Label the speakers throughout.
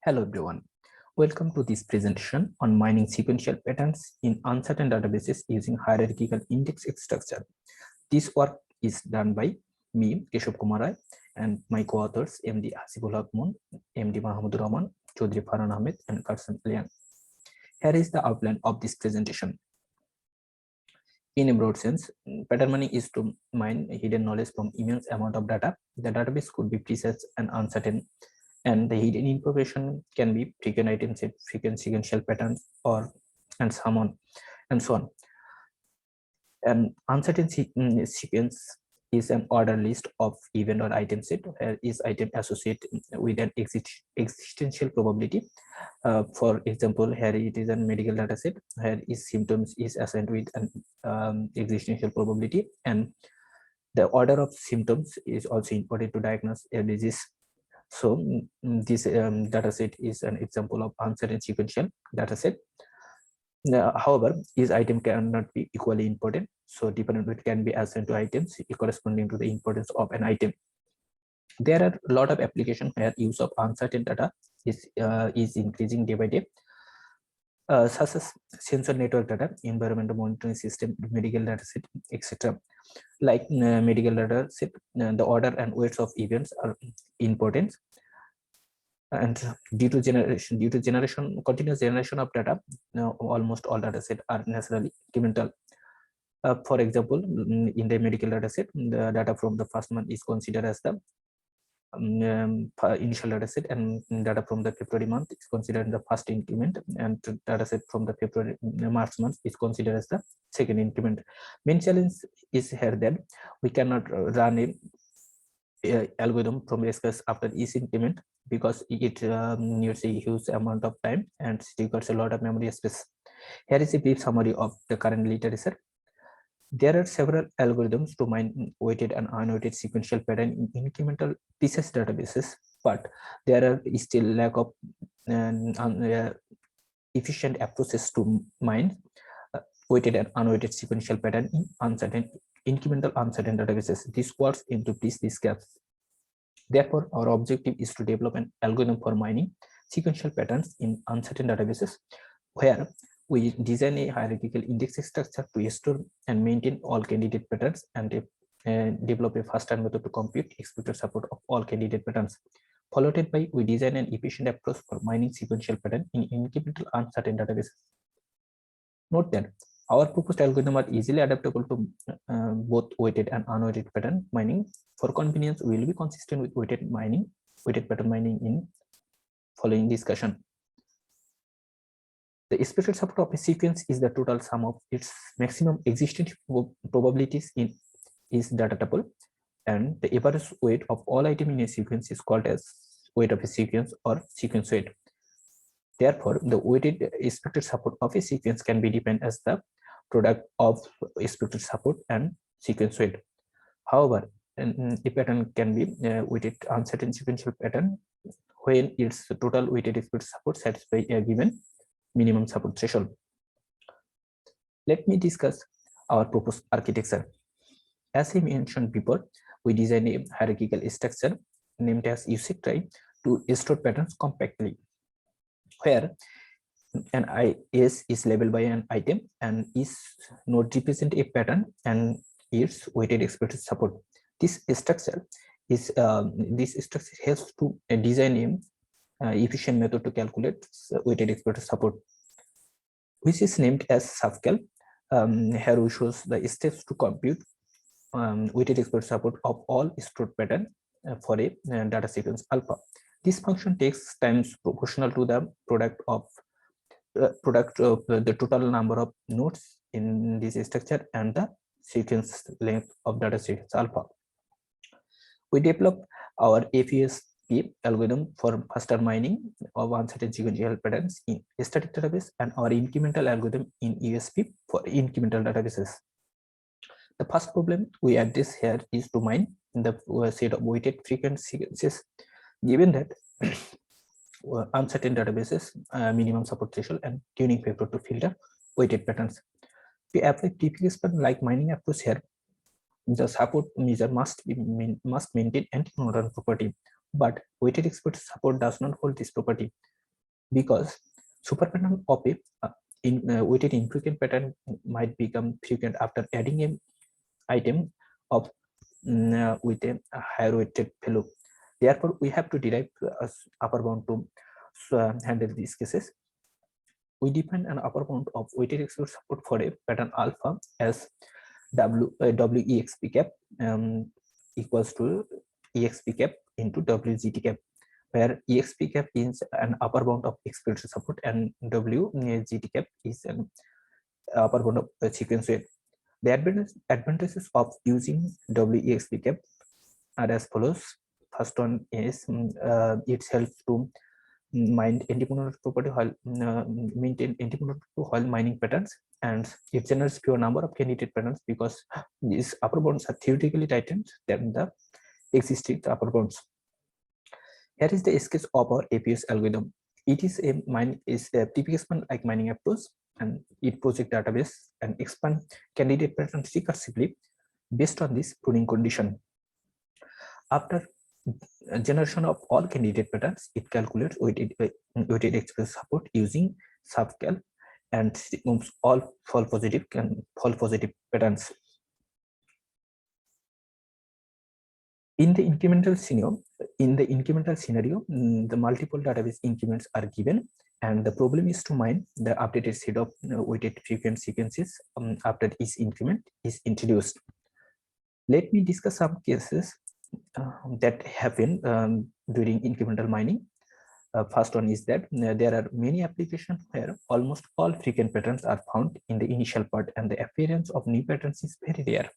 Speaker 1: Hello everyone. Welcome to this presentation on mining sequential patterns in uncertain databases using hierarchical index structure. This work is done by me, Keshav Kumar Rai, and my co-authors MD Hasibul Haq Moon, MD Mahmoud Rahman, Chaudhry Farhan Ahmed, and Karsan Liang. Here is the outline of this presentation. In a broad sense, pattern mining is to mine hidden knowledge from immense amount of data. The database could be precise and uncertain, and the hidden information can be frequent items, frequent sequential patterns, and so on. An uncertain sequence is an order list of event or item set where each item associated with an existential probability. For example, here it is a medical data set where each symptoms is assigned with an existential probability, and the order of symptoms is also important to diagnose a disease. So this data set is an example of uncertain sequential data set. However, each item cannot be equally important. So dependent can be assigned to items corresponding to the importance of an item. There are a lot of applications where use of uncertain data is increasing day by day, such as sensor network data, environmental monitoring system, medical data set, etc. Like medical data set, the order and weights of events are important. And due to continuous generation of data, almost all data set are necessarily incremental. For example, in the medical data set, the data from the first month is considered as the initial data set, and data from the February month is considered the first increment, and data set from the February March month is considered as the second increment. Main challenge is here that we cannot run a algorithm from scratch after each increment, because it needs a huge amount of time and requires a lot of memory space. Here is a brief summary of the current literature. There are several algorithms to mine weighted and unweighted sequential pattern in incremental pieces databases, but there are still lack of efficient approaches to mine weighted and unweighted sequential pattern in incremental uncertain databases. This works into these gaps. Therefore, our objective is to develop an algorithm for mining sequential patterns in uncertain databases, where we design a hierarchical index structure to store and maintain all candidate patterns, and develop a faster method to compute expected support of all candidate patterns. Followed by, we design an efficient approach for mining sequential pattern in incremental uncertain databases. Note that our proposed algorithm are easily adaptable to both weighted and unweighted pattern mining. For convenience, we will be consistent with weighted pattern mining in following discussion. The expected support of a sequence is the total sum of its maximum existence probabilities in its data tuple, and the average weight of all items in a sequence is called as weight of a sequence or sequence weight. Therefore, the weighted expected support of a sequence can be defined as the product of expected support and sequence weight. However, a pattern can be weighted uncertain sequential pattern when its total weighted expected support satisfies a given minimum support threshold. Let me discuss our proposed architecture. As I mentioned before, we design a hierarchical structure named as USEC-TRY to store patterns compactly, where an IS is labeled by an item and each node represent a pattern and its weighted expected support. This structure helps to design an efficient method to calculate weighted expected support, which is named as subcal. Here we shows the steps to compute weighted expected support of all stored pattern for a data sequence alpha. This function takes times proportional to the product of the total number of nodes in this structure and the sequence length of data sequence alpha. We developed our AFSP algorithm for faster mining of uncertain sequential patterns in static database, and our incremental algorithm in USP for incremental databases. The first problem we address here is to mine the set of weighted frequent sequences, given that uncertain databases minimum support threshold and tuning factor to filter weighted patterns. We apply TPS pattern like mining approach here. The support measure must maintain anti-monotone property. But weighted expert support does not hold this property because super pattern of a weighted infrequent pattern might become frequent after adding an item of with a higher weighted value. Therefore, we have to derive upper bound to handle these cases. We define an upper bound of weighted expert support for a pattern alpha as WEXP cap equals to EXP cap into WGT cap, where EXP cap is an upper bound of expected support and WGT cap is an upper bound of sequence weight. The advantages of using WEXP cap are as follows. First one is it helps to mine independent property while maintain independent while mining patterns, and it generates fewer number of candidate patterns because these upper bounds are theoretically tightened than the existing upper bounds. Here is the case of our APS algorithm. It is a typical like mining approach, and it project database and expand candidate patterns recursively based on this pruning condition. After generation of all candidate patterns, it calculates weighted expert support using subcal and removes all false positive patterns. In the incremental scenario, the multiple database increments are given, and the problem is to mine the updated set of weighted frequent sequences after each increment is introduced. Let me discuss some cases that happen during incremental mining. First one is that there are many applications where almost all frequent patterns are found in the initial part, and the appearance of new patterns is very rare.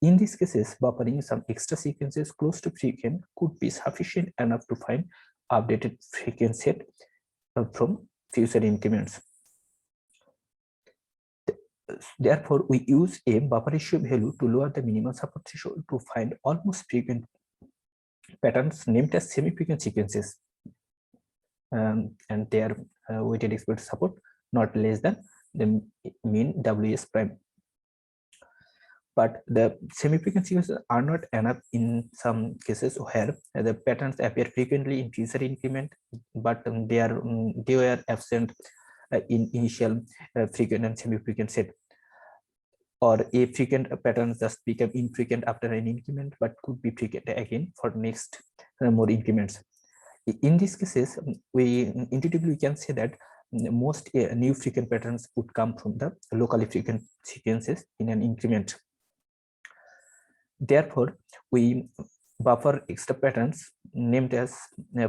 Speaker 1: In these cases, buffering some extra sequences close to frequent could be sufficient enough to find updated frequent set from future increments. Therefore, we use a buffer ratio value to lower the minimum support threshold to find almost frequent patterns named as semi-frequent sequences, and their weighted expert support not less than the mean WS prime. But the semi-frequent sequences are not enough in some cases where the patterns appear frequently in future increment, but they were absent in initial frequent and semi-frequent set, or a frequent patterns just become infrequent after an increment but could be frequent again for next more increments. In these cases, we intuitively can say that most new frequent patterns would come from the locally frequent sequences in an increment. Therefore, we buffer extra patterns named as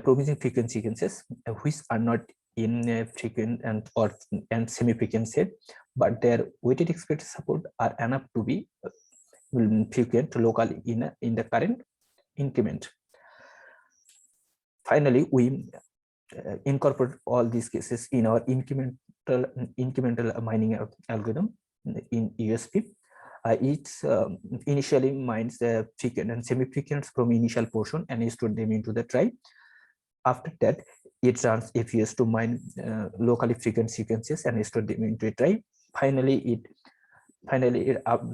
Speaker 1: promising frequent sequences, which are not in frequent and semi-frequent set, but their weighted expected support are enough to be frequent locally in the current increment. Finally, we incorporate all these cases in our incremental mining algorithm in USP. It initially mines the frequent and semi-frequents from initial portion and stored them into the trie. After that, it runs FES to mine locally frequent sequences and store them into a trie. Finally, it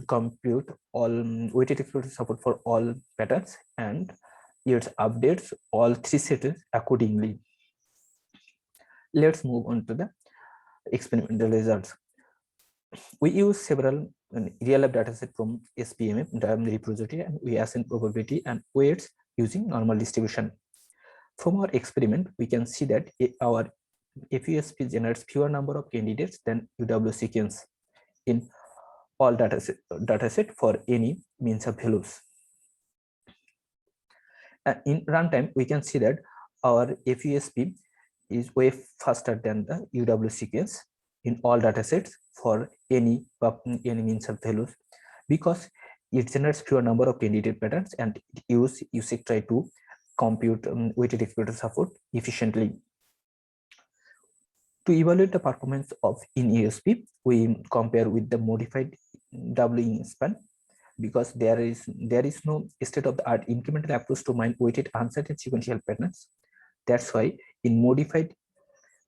Speaker 1: compute all weighted expert support for all patterns, and it updates all three sets accordingly. Let's move on to the experimental results. We use several real-life dataset from SPMF repository, and we assign probability and weights using normal distribution. From our experiment, we can see that our FUSP generates fewer number of candidates than UW sequence in all dataset for any means of values. In runtime, we can see that our FUSP is way faster than the UW sequence in all datasets for any means of values, because it generates fewer number of candidate patterns and it use USEC try to compute weighted expected support efficiently. To evaluate the performance of in ESP, we compare with the modified W span, because there is no state-of-the-art incremental approach to mine weighted uncertain sequential patterns. That's why in modified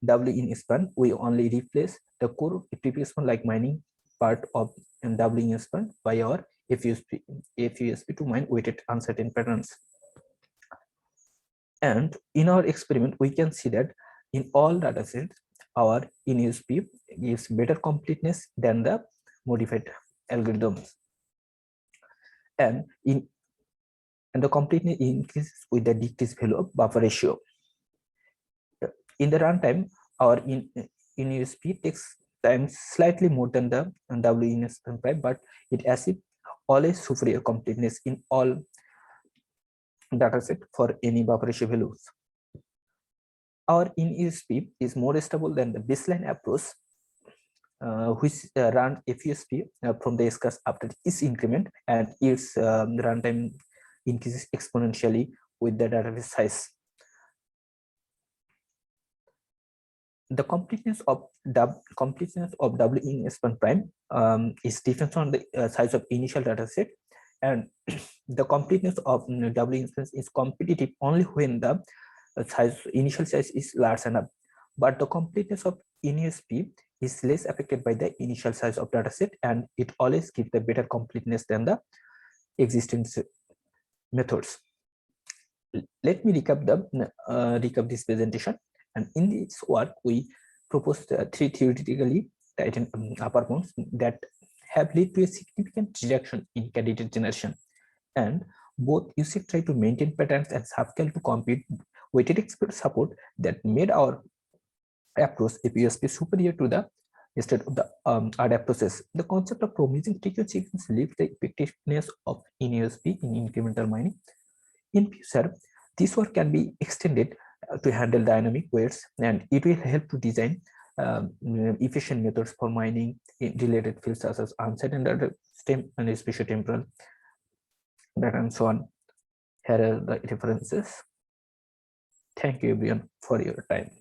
Speaker 1: W span, we only replace the core replacement like mining part of W span by our FUSP to mine weighted uncertain patterns. And in our experiment, we can see that in all data sets, our INUSP gives better completeness than the modified algorithms. And the completeness increases with the decreased value of buffer ratio. In the runtime, our INUSP takes time slightly more than the WINSP, but it achieves always superior completeness in all dataset for any buffer ratio values. Our INUSP is more stable than the baseline approach, which run FUSP from the S-class after each increment, and its runtime increases exponentially with the database size. The completeness of WINSP is depends on the size of initial dataset, and the completeness of WINSP is competitive only when the initial size is large enough. But the completeness of INUSP is less affected by the initial size of dataset, and it always gives the better completeness than the existing methods. Let me recap this presentation. And in this work, we proposed 3 theoretically tightened upper bounds that have led to a significant reduction in candidate generation. And both USEC try to maintain patterns and subcal to compete weighted expert support that made our approach FUSP superior to the instead of the other approaches. The concept of promising frequency sequence leaves the effectiveness of INUSP in incremental mining. In future, this work can be extended to handle dynamic weights, and it will help to design efficient methods for mining in related fields such as uncertain data, stem and spatiotemporal data, and so on. Here are the references. Thank you everyone for your time.